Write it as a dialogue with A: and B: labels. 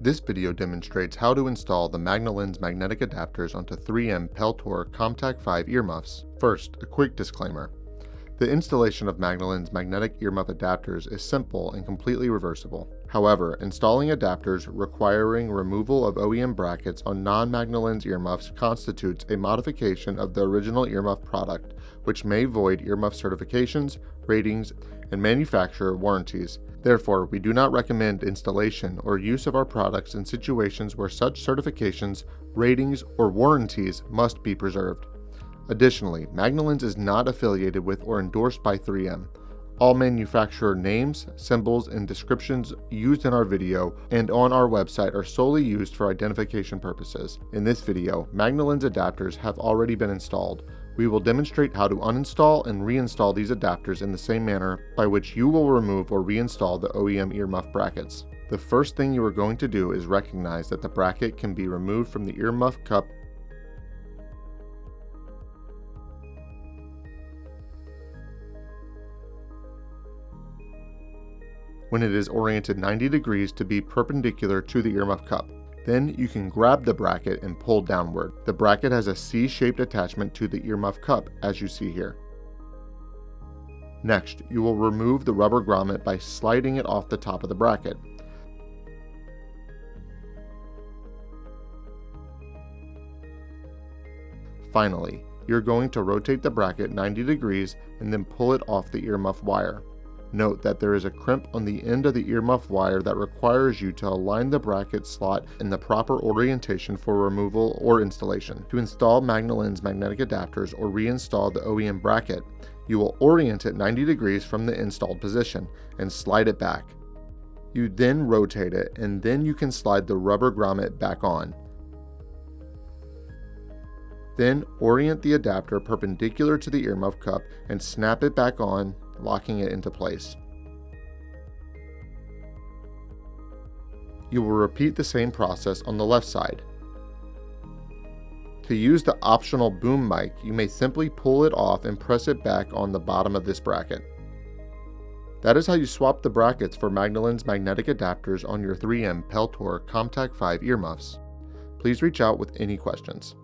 A: This video demonstrates how to install the Magna Lens magnetic adapters onto 3M Peltor ComTac V earmuffs. First, a quick disclaimer. The installation of Magna Lens magnetic earmuff adapters is simple and completely reversible. However, installing adapters requiring removal of OEM brackets on non-Magna Lens earmuffs constitutes a modification of the original earmuff product, which may void earmuff certifications, ratings, and manufacturer warranties. Therefore, we do not recommend installation or use of our products in situations where such certifications, ratings, or warranties must be preserved. Additionally, Magna Lens is not affiliated with or endorsed by 3M. All manufacturer names, symbols, and descriptions used in our video and on our website are solely used for identification purposes. In this video, Magna Lens adapters have already been installed. We will demonstrate how to uninstall and reinstall these adapters in the same manner by which you will remove or reinstall the OEM earmuff brackets. The first thing you are going to do is recognize that the bracket can be removed from the earmuff cup . When it is oriented 90 degrees to be perpendicular to the earmuff cup. Then you can grab the bracket and pull downward. The bracket has a C-shaped attachment to the earmuff cup, as you see here. Next, you will remove the rubber grommet by sliding it off the top of the bracket. Finally, you're going to rotate the bracket 90 degrees and then pull it off the earmuff wire. Note that there is a crimp on the end of the earmuff wire that requires you to align the bracket slot in the proper orientation for removal or installation. To install Magna Lens magnetic adapters or reinstall the OEM bracket, you will orient it 90 degrees from the installed position and slide it back. You then rotate it, and then you can slide the rubber grommet back on. Then orient the adapter perpendicular to the earmuff cup and snap it back on, locking it into place. You will repeat the same process on the left side. To use the optional boom mic, you may simply pull it off and press it back on the bottom of this bracket. That is how you swap the brackets for Magna Lens magnetic adapters on your 3M Peltor ComTac V earmuffs. Please reach out with any questions.